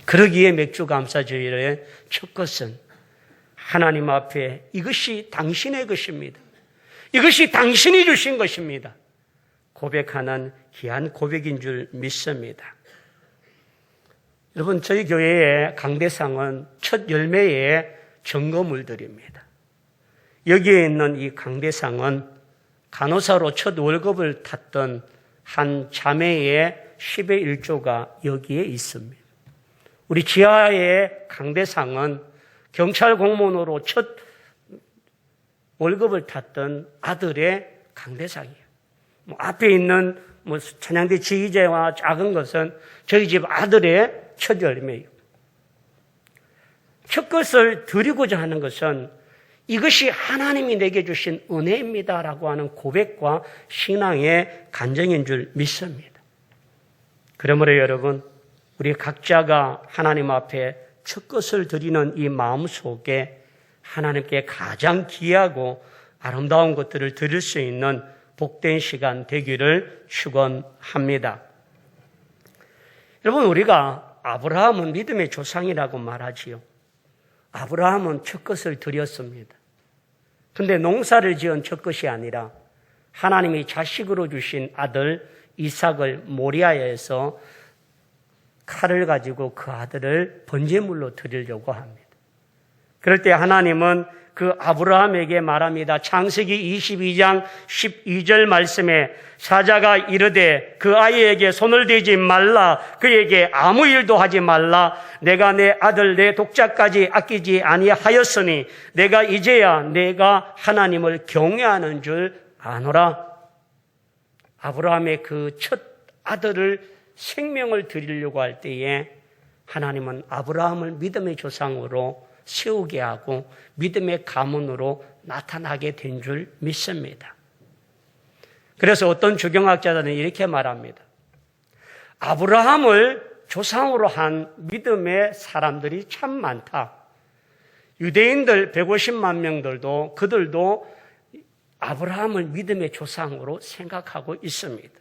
그러기에 맥주감사주일의 첫 것은 하나님 앞에 이것이 당신의 것입니다. 이것이 당신이 주신 것입니다. 고백하는 귀한 고백인 줄 믿습니다. 여러분, 저희 교회의 강대상은 첫 열매의 증거물들입니다. 여기에 있는 이 강대상은 간호사로 첫 월급을 탔던 한 자매의 10의 1조가 여기에 있습니다. 우리 지하의 강대상은 경찰 공무원으로 첫 월급을 탔던 아들의 강대상이에요. 앞에 있는 찬양대 지휘자와 작은 것은 저희 집 아들의 첫 열매예요. 첫 것을 드리고자 하는 것은 이것이 하나님이 내게 주신 은혜입니다라고 하는 고백과 신앙의 간증인 줄 믿습니다. 그러므로 여러분, 우리 각자가 하나님 앞에 첫 것을 드리는 이 마음 속에 하나님께 가장 귀하고 아름다운 것들을 드릴 수 있는 복된 시간 되기를 축원합니다. 여러분, 우리가 아브라함은 믿음의 조상이라고 말하지요. 아브라함은 첫 것을 드렸습니다. 근데 농사를 지은 첫 것이 아니라 하나님이 자식으로 주신 아들 이삭을 모리아에서 칼을 가지고 그 아들을 번제물로 드리려고 합니다. 그럴 때 하나님은 그 아브라함에게 말합니다. 창세기 22장 12절 말씀에 사자가 이르되 그 아이에게 손을 대지 말라, 그에게 아무 일도 하지 말라, 내가 내 아들 내 독자까지 아끼지 아니하였으니 내가 이제야 내가 하나님을 경외하는 줄 아노라. 아브라함의 그 첫 아들을 생명을 드리려고 할 때에 하나님은 아브라함을 믿음의 조상으로 세우게 하고 믿음의 가문으로 나타나게 된 줄 믿습니다. 그래서 어떤 주경학자들은 이렇게 말합니다. 아브라함을 조상으로 한 믿음의 사람들이 참 많다. 유대인들 150만 명들도 그들도 아브라함을 믿음의 조상으로 생각하고 있습니다.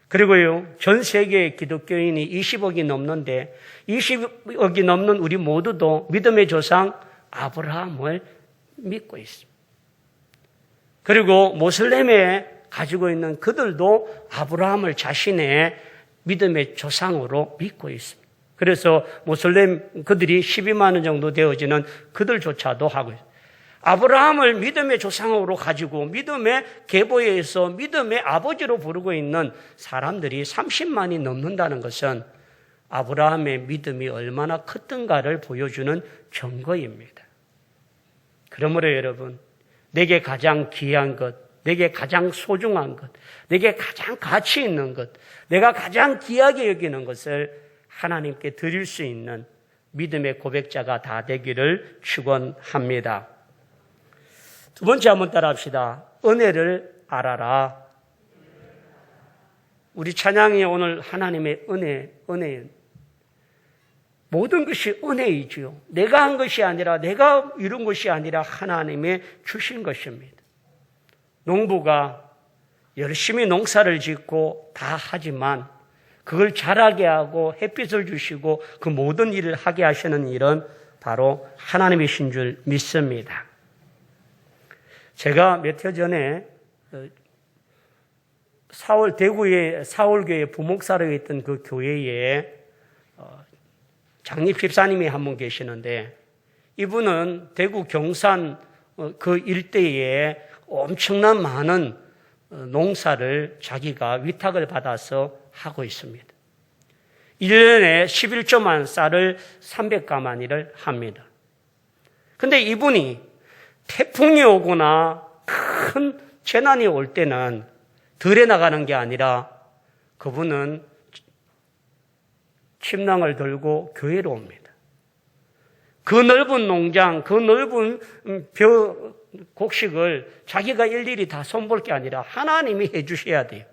그리고요, 전 세계의 기독교인이 20억이 넘는데 20억이 넘는 우리 모두도 믿음의 조상 아브라함을 믿고 있습니다. 그리고 모슬렘에 가지고 있는 그들도 아브라함을 자신의 믿음의 조상으로 믿고 있습니다. 그래서 모슬렘 그들이 12만 원 정도 되어지는 그들조차도 하고 있습니다. 아브라함을 믿음의 조상으로 가지고 믿음의 계보에서 믿음의 아버지로 부르고 있는 사람들이 30만이 넘는다는 것은 아브라함의 믿음이 얼마나 컸던가를 보여주는 증거입니다. 그러므로 여러분, 내게 가장 귀한 것, 내게 가장 소중한 것, 내게 가장 가치 있는 것, 내가 가장 귀하게 여기는 것을 하나님께 드릴 수 있는 믿음의 고백자가 다 되기를 축원합니다. 두 번째 한번 따라합시다. 은혜를 알아라. 우리 찬양이 오늘 하나님의 은혜. 모든 것이 은혜이지요. 내가 한 것이 아니라, 내가 이룬 것이 아니라 하나님의 주신 것입니다. 농부가 열심히 농사를 짓고 다 하지만 그걸 자라게 하고 햇빛을 주시고 그 모든 일을 하게 하시는 일은 바로 하나님이신 줄 믿습니다. 제가 몇 해 전에 대구의 사월교회 부목사로 있던 그 교회에 장립 집사님이 한 분 계시는데, 이분은 대구 경산 그 일대에 엄청난 많은 농사를 자기가 위탁을 받아서 하고 있습니다. 1년에 11조만 쌀을 300가마니를 합니다. 근데 이분이 태풍이 오거나 큰 재난이 올 때는 들에 나가는 게 아니라 그분은 침낭을 들고 교회로 옵니다. 그 넓은 농장, 그 넓은 곡식을 자기가 일일이 다 손볼 게 아니라 하나님이 해주셔야 돼요.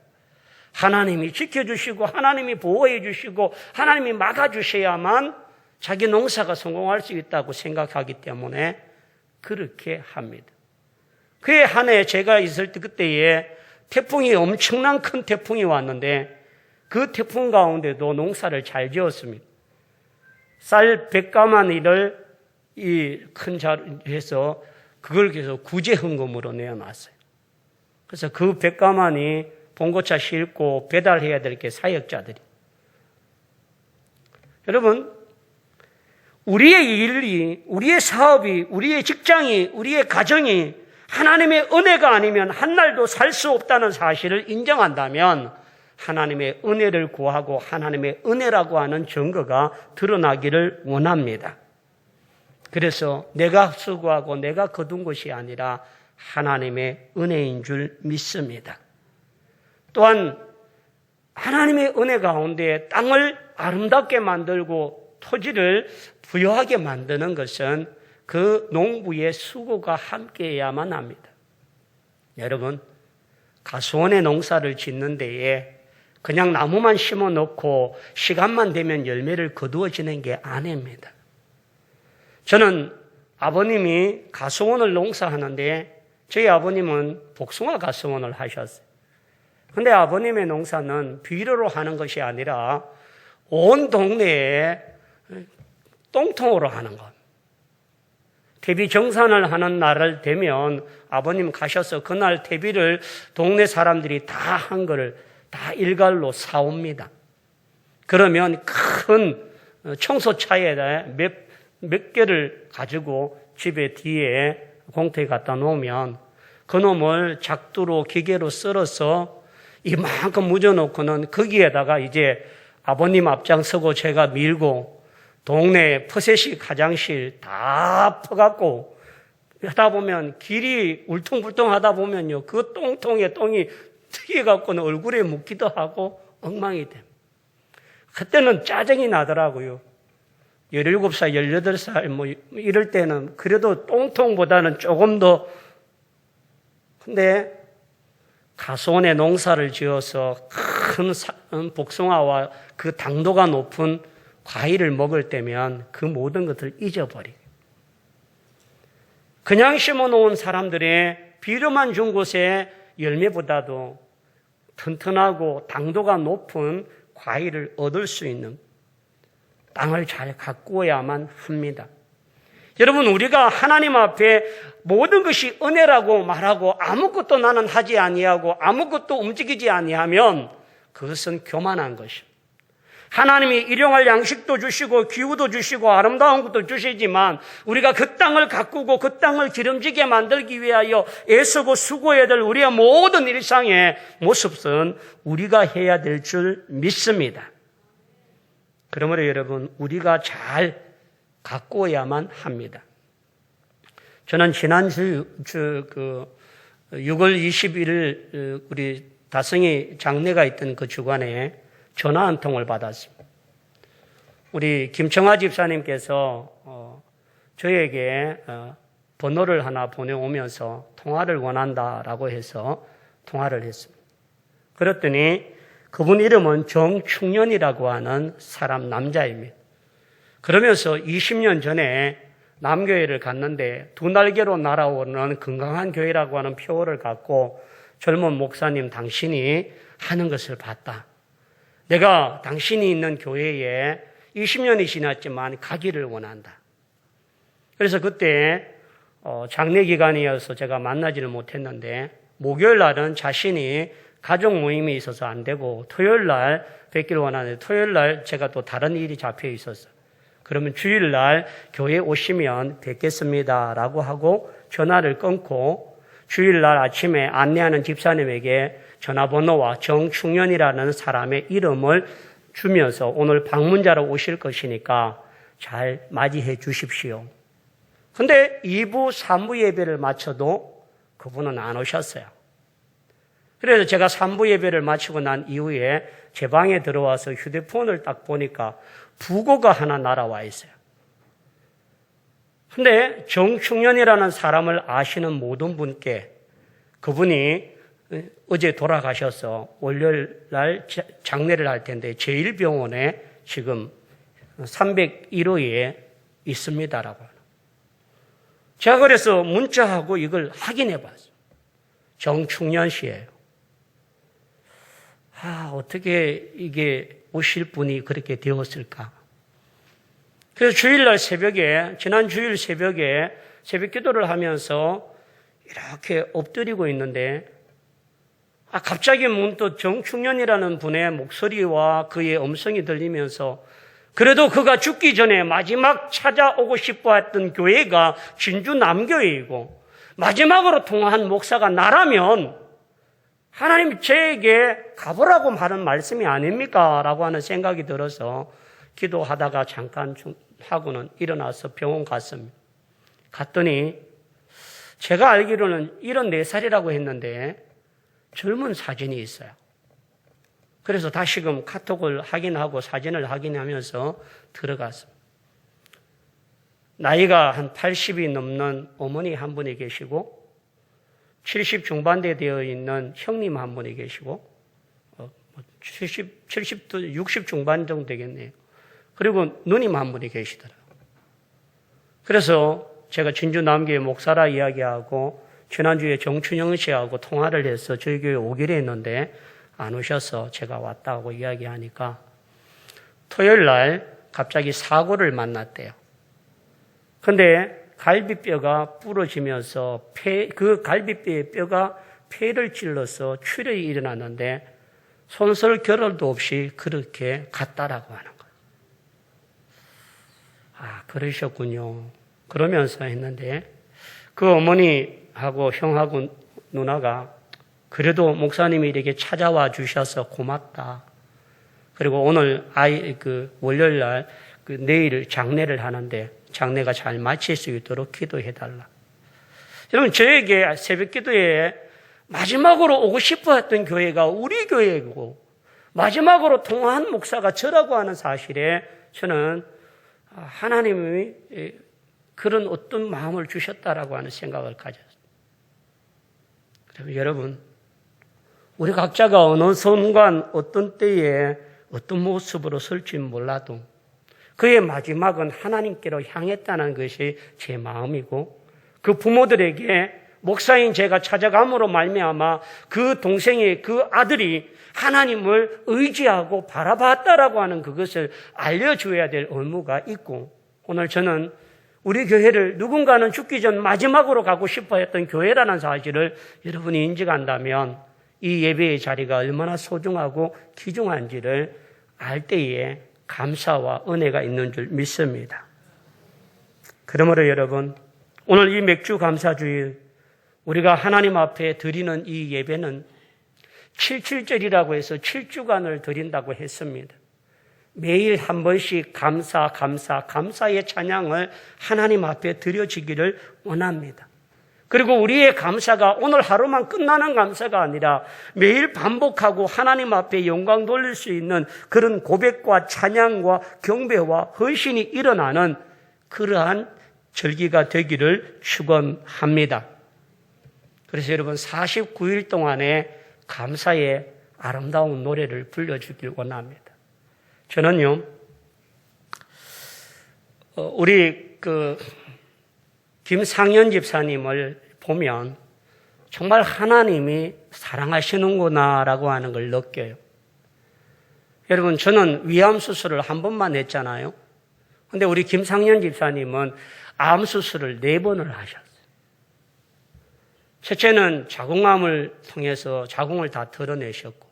하나님이 지켜주시고 하나님이 보호해 주시고 하나님이 막아주셔야만 자기 농사가 성공할 수 있다고 생각하기 때문에 그렇게 합니다. 그해 한 해 제가 있을 때 그때에 태풍이 엄청난 큰 태풍이 왔는데 그 태풍 가운데도 농사를 잘 지었습니다. 쌀 100가마니를 이 큰 자루 해서 그걸 계속 구제 헌금으로 내어놨어요. 그래서 그 100가마니 봉고차 싣고 배달해야 될 게 사역자들이. 여러분, 우리의 일이, 우리의 사업이, 우리의 직장이, 우리의 가정이 하나님의 은혜가 아니면 한날도 살 수 없다는 사실을 인정한다면 하나님의 은혜를 구하고 하나님의 은혜라고 하는 증거가 드러나기를 원합니다. 그래서 내가 수고하고 내가 거둔 것이 아니라 하나님의 은혜인 줄 믿습니다. 또한 하나님의 은혜 가운데 땅을 아름답게 만들고 토지를 부유하게 만드는 것은 그 농부의 수고가 함께해야만 합니다. 여러분, 가수원의 농사를 짓는 데에 그냥 나무만 심어 놓고 시간만 되면 열매를 거두어지는 게 아닙니다. 저는 아버님이 가수원을 농사하는데 저희 아버님은 복숭아 가수원을 하셨어요. 근데 아버님의 농사는 비료로 하는 것이 아니라 온 동네에 똥통으로 하는 것. 퇴비 정산을 하는 날을 되면 아버님 가셔서 그날 퇴비를 동네 사람들이 다 한 거를 다 일갈로 사옵니다. 그러면 큰 청소차에다 몇 개를 가지고 집에 뒤에 공터에 갖다 놓으면 그놈을 작두로 기계로 썰어서 이만큼 묻어놓고는 거기에다가 이제 아버님 앞장서고 제가 밀고 동네 퍼세식 화장실 다 퍼갖고 하다 보면 길이 울퉁불퉁 하다 보면요. 그 똥통에 똥이 튀겨갖고는 얼굴에 묻기도 하고 엉망이 됩니다. 그때는 짜증이 나더라고요. 17살, 18살 뭐 이럴 때는 그래도 똥통보다는 조금 더. 근데 가수원에 농사를 지어서 큰 복숭아와 그 당도가 높은 과일을 먹을 때면 그 모든 것을 잊어버리고 그냥 심어놓은 사람들의 비료만 준 곳에 열매보다도 튼튼하고 당도가 높은 과일을 얻을 수 있는 땅을 잘 가꾸어야만 합니다. 여러분, 우리가 하나님 앞에 모든 것이 은혜라고 말하고 아무것도 나는 하지 아니하고 아무것도 움직이지 아니하면 그것은 교만한 것입니다. 하나님이 일용할 양식도 주시고 기후도 주시고 아름다운 것도 주시지만 우리가 그 땅을 가꾸고 그 땅을 기름지게 만들기 위하여 애쓰고 수고해야 될 우리의 모든 일상의 모습은 우리가 해야 될 줄 믿습니다. 그러므로 여러분, 우리가 잘 가꾸어야만 합니다. 저는 지난주 6월 21일 우리 다성이 장례가 있던 그 주간에 전화 한 통을 받았습니다. 우리 김청아 집사님께서 저에게 번호를 하나 보내오면서 통화를 원한다라고 해서 통화를 했습니다. 그랬더니 그분 이름은 정충년이라고 하는 사람 남자입니다. 그러면서 20년 전에 남교회를 갔는데 두 날개로 날아오는 건강한 교회라고 하는 표어를 갖고 젊은 목사님 당신이 하는 것을 봤다. 내가 당신이 있는 교회에 20년이 지났지만 가기를 원한다. 그래서 그때 장례 기간이어서 제가 만나지를 못했는데 목요일 날은 자신이 가족 모임이 있어서 안 되고 토요일 날 뵙기를 원하는데 토요일 날 제가 또 다른 일이 잡혀 있었어요. 그러면 주일 날 교회에 오시면 뵙겠습니다라고 하고 전화를 끊고 주일 날 아침에 안내하는 집사님에게 전화번호와 정충년이라는 사람의 이름을 주면서 오늘 방문자로 오실 것이니까 잘 맞이해 주십시오. 근데 2부, 3부 예배를 마쳐도 그분은 안 오셨어요. 그래서 제가 3부 예배를 마치고 난 이후에 제 방에 들어와서 휴대폰을 딱 보니까 부고가 하나 날아와 있어요. 근데 정충년이라는 사람을 아시는 모든 분께 그분이 어제 돌아가셔서 월요일 날 장례를 할 텐데 제1병원에 지금 301호에 있습니다라고. 제가 그래서 문자하고 이걸 확인해 봤어요. 정충년 씨예요. 어떻게 이게 오실 분이 그렇게 되었을까? 그래서 주일날 새벽에, 지난 주일 새벽에 새벽 기도를 하면서 이렇게 엎드리고 있는데, 갑자기 문득 정충년이라는 분의 목소리와 그의 음성이 들리면서, 그래도 그가 죽기 전에 마지막 찾아오고 싶어 했던 교회가 진주 남교회이고, 마지막으로 통화한 목사가 나라면 하나님 저에게 가보라고 하는 말씀이 아닙니까? 라고 하는 생각이 들어서 기도하다가 잠깐 하고는 일어나서 병원 갔습니다. 갔더니 제가 알기로는 74살이라고 했는데 젊은 사진이 있어요. 그래서 다시금 카톡을 확인하고 사진을 확인하면서 들어갔습니다. 나이가 한 80이 넘는 어머니 한 분이 계시고 70 중반대 되어 있는 형님 한 분이 계시고 70도 60 중반 정도 되겠네요. 그리고 누님 한 분이 계시더라고요. 그래서 제가 진주 남교회 목사라 이야기하고 지난주에 정춘영 씨하고 통화를 해서 저희 교회 오기로 했는데 안 오셔서 제가 왔다고 이야기하니까 토요일 날 갑자기 사고를 만났대요. 근데 갈비뼈가 부러지면서 그 갈비뼈의 뼈가 폐를 찔러서 출혈이 일어났는데 손설 결혈도 없이 그렇게 갔다라고 하는 거예요. 그러셨군요. 그러면서 했는데 그 어머니하고 형하고 누나가 그래도 목사님이 이렇게 찾아와 주셔서 고맙다. 그리고 오늘 월요일 날 내일 장례를 하는데 장례가 잘 마칠 수 있도록 기도해달라. 여러분, 저에게 새벽 기도에 마지막으로 오고 싶어 했던 교회가 우리 교회이고 마지막으로 통화한 목사가 저라고 하는 사실에 저는 하나님이 그런 어떤 마음을 주셨다라고 하는 생각을 가졌습니다. 여러분, 우리 각자가 어느 순간 어떤 때에 어떤 모습으로 설지 몰라도 그의 마지막은 하나님께로 향했다는 것이 제 마음이고 그 부모들에게 목사인 제가 찾아감으로 말미암아 그 동생의 그 아들이 하나님을 의지하고 바라봤다라고 하는 그것을 알려줘야 될 의무가 있고 오늘 저는 우리 교회를 누군가는 죽기 전 마지막으로 가고 싶어 했던 교회라는 사실을 여러분이 인식한다면 이 예배의 자리가 얼마나 소중하고 귀중한지를 알 때에 감사와 은혜가 있는 줄 믿습니다. 그러므로 여러분, 오늘 이 맥주 감사주일 우리가 하나님 앞에 드리는 이 예배는 77절이라고 해서 7주간을 드린다고 했습니다. 매일 한 번씩 감사의 찬양을 하나님 앞에 드려지기를 원합니다. 그리고 우리의 감사가 오늘 하루만 끝나는 감사가 아니라 매일 반복하고 하나님 앞에 영광 돌릴 수 있는 그런 고백과 찬양과 경배와 헌신이 일어나는 그러한 절기가 되기를 축원합니다. 그래서 여러분 49일 동안에 감사의 아름다운 노래를 불러주길 원합니다. 저는요, 우리 김상현 집사님을 보면 정말 하나님이 사랑하시는구나라고 하는 걸 느껴요. 여러분, 저는 위암 수술을 한 번만 했잖아요. 근데 우리 김상현 집사님은 암 수술을 4번을 하셨어요. 첫째는 자궁암을 통해서 자궁을 다 털어내셨고,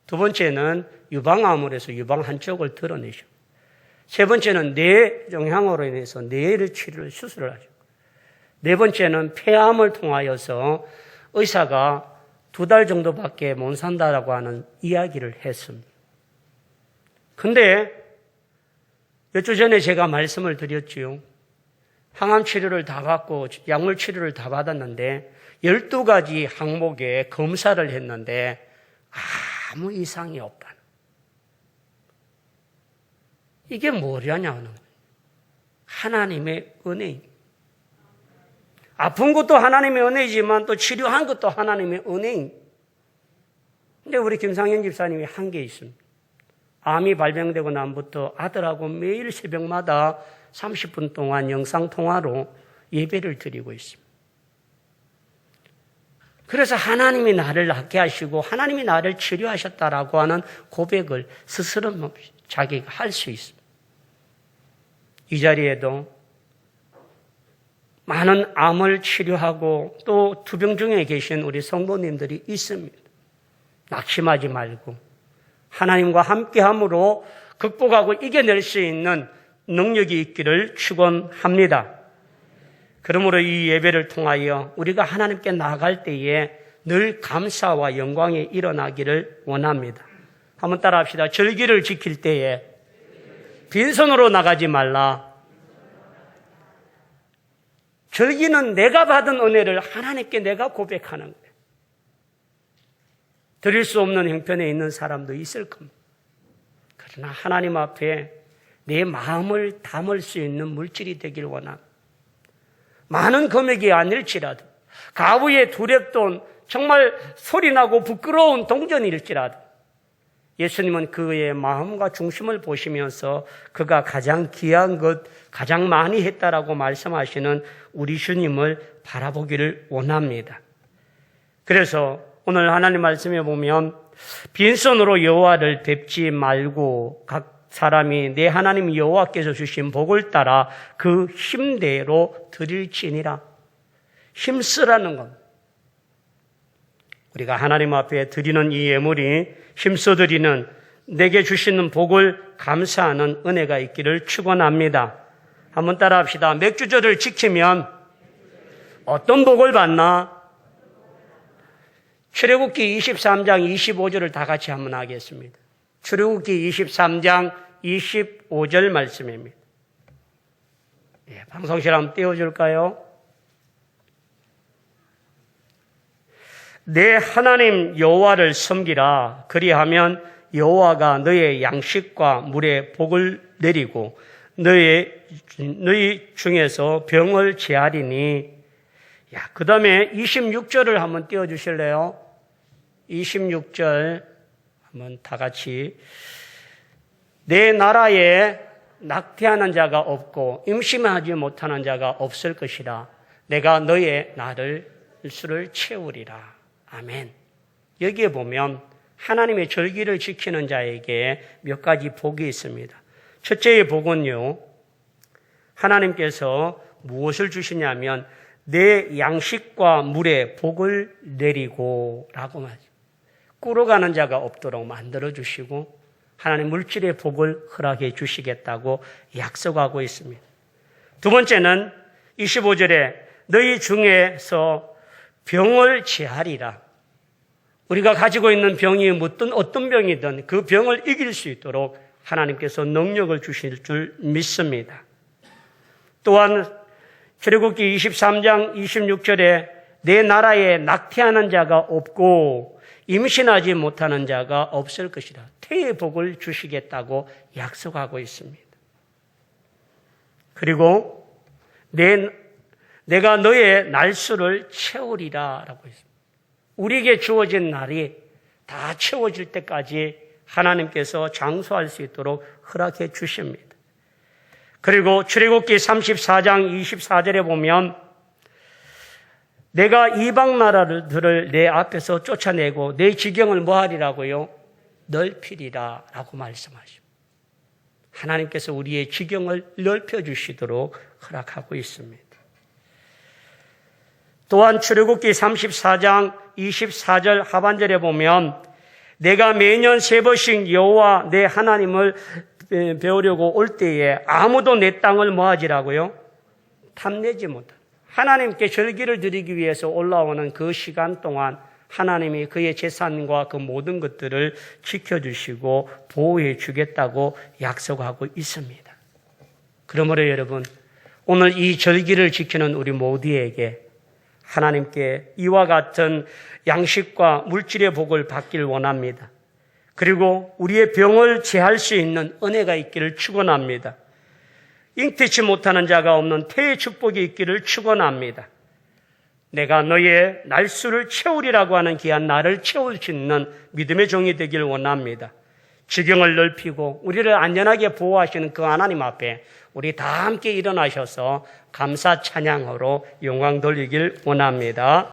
두 번째는 유방암으로 해서 유방 한쪽을 털어내셨고, 세 번째는 뇌 영향으로 인해서 뇌를 수술을 하셨고, 네 번째는 폐암을 통하여서 의사가 2달 정도밖에 못 산다라고 하는 이야기를 했습니다. 근데 몇 주 전에 제가 말씀을 드렸지요. 항암 치료를 다 받고 약물 치료를 다 받았는데 12가지 항목에 검사를 했는데 아무 이상이 없다는. 이게 뭐냐냐는 하나님의 은혜입니다. 아픈 것도 하나님의 은혜이지만 또 치료한 것도 하나님의 은혜입니다. 근데 우리 김상현 집사님이 한 게 있습니다. 암이 발병되고 난부터 아들하고 매일 새벽마다 30분 동안 영상통화로 예배를 드리고 있습니다. 그래서 하나님이 나를 낫게 하시고 하나님이 나를 치료하셨다라고 하는 고백을 스스로 자기가 할 수 있습니다. 이 자리에도 많은 암을 치료하고 또 투병 중에 계신 우리 성도님들이 있습니다. 낙심하지 말고 하나님과 함께함으로 극복하고 이겨낼 수 있는 능력이 있기를 축원합니다. 그러므로 이 예배를 통하여 우리가 하나님께 나아갈 때에 늘 감사와 영광이 일어나기를 원합니다. 한번 따라합시다. 절기를 지킬 때에 빈손으로 나가지 말라. 절기는 내가 받은 은혜를 하나님께 내가 고백하는 거예요. 드릴 수 없는 형편에 있는 사람도 있을 겁니다. 그러나 하나님 앞에 내 마음을 담을 수 있는 물질이 되길 원합니다. 많은 금액이 아닐지라도 가부의 두렵돈 정말 소리나고 부끄러운 동전일지라도 예수님은 그의 마음과 중심을 보시면서 그가 가장 귀한 것, 가장 많이 했다라고 말씀하시는 우리 주님을 바라보기를 원합니다. 그래서 오늘 하나님 말씀에 보면 빈손으로 여호와를 뵙지 말고 각 사람이 내 하나님 여호와께서 주신 복을 따라 그 힘대로 드릴지니라. 힘쓰라는 겁니다. 우리가 하나님 앞에 드리는 이 예물이 힘써 드리는 내게 주시는 복을 감사하는 은혜가 있기를 축원합니다. 한번 따라합시다. 맥주절을 지키면 어떤 복을 받나? 출애굽기 23장 25절을 다 같이 한번 하겠습니다. 출애굽기 23장 25절 말씀입니다. 방송실 한번 띄워줄까요? 내 하나님 여호와를 섬기라. 그리하면 여호와가 너의 양식과 물에 복을 내리고 너희 중에서 병을 제하리니. 그 다음에 26절을 한번 띄워주실래요? 26절 한번 다 같이. 내 나라에 낙태하는 자가 없고 임신하지 못하는 자가 없을 것이라. 내가 너의 날수를 채우리라. 아멘. 여기에 보면 하나님의 절기를 지키는 자에게 몇 가지 복이 있습니다. 첫째의 복은요, 하나님께서 무엇을 주시냐면 내 양식과 물에 복을 내리고 라고 말합니다. 꿇어가는 자가 없도록 만들어주시고 하나님 물질의 복을 허락해 주시겠다고 약속하고 있습니다. 두 번째는 25절에 너희 중에서 병을 제하리라. 우리가 가지고 있는 병이 어떤 병이든 그 병을 이길 수 있도록 하나님께서 능력을 주실 줄 믿습니다. 또한 출애굽기 23장 26절에 내 나라에 낙태하는 자가 없고 임신하지 못하는 자가 없을 것이라. 태의 복을 주시겠다고 약속하고 있습니다. 그리고 내가 너의 날수를 채우리라 라고 했습니다. 우리에게 주어진 날이 다 채워질 때까지 하나님께서 장수할 수 있도록 허락해 주십니다. 그리고 출애굽기 34장 24절에 보면 내가 이방 나라들을 내 앞에서 쫓아내고 내 지경을 뭐하리라고요? 넓히리라 라고 말씀하십니다. 하나님께서 우리의 지경을 넓혀주시도록 허락하고 있습니다. 또한 출애굽기 34장 24절 하반절에 보면 내가 매년 3번씩 여호와 내 하나님을 배우려고 올 때에 아무도 내 땅을 뭐하지라고요? 탐내지 못한. 하나님께 절기를 드리기 위해서 올라오는 그 시간 동안 하나님이 그의 재산과 그 모든 것들을 지켜주시고 보호해 주겠다고 약속하고 있습니다. 그러므로 여러분, 오늘 이 절기를 지키는 우리 모두에게 하나님께 이와 같은 양식과 물질의 복을 받길 원합니다. 그리고 우리의 병을 제할 수 있는 은혜가 있기를 축원합니다. 잉태치 못하는 자가 없는 태의 축복이 있기를 축원합니다. 내가 너의 날수를 채우리라고 하는 귀한 나를 채울 수 있는 믿음의 종이 되길 원합니다. 지경을 넓히고 우리를 안전하게 보호하시는 그 하나님 앞에 우리 다 함께 일어나셔서 감사 찬양으로 영광 돌리길 원합니다.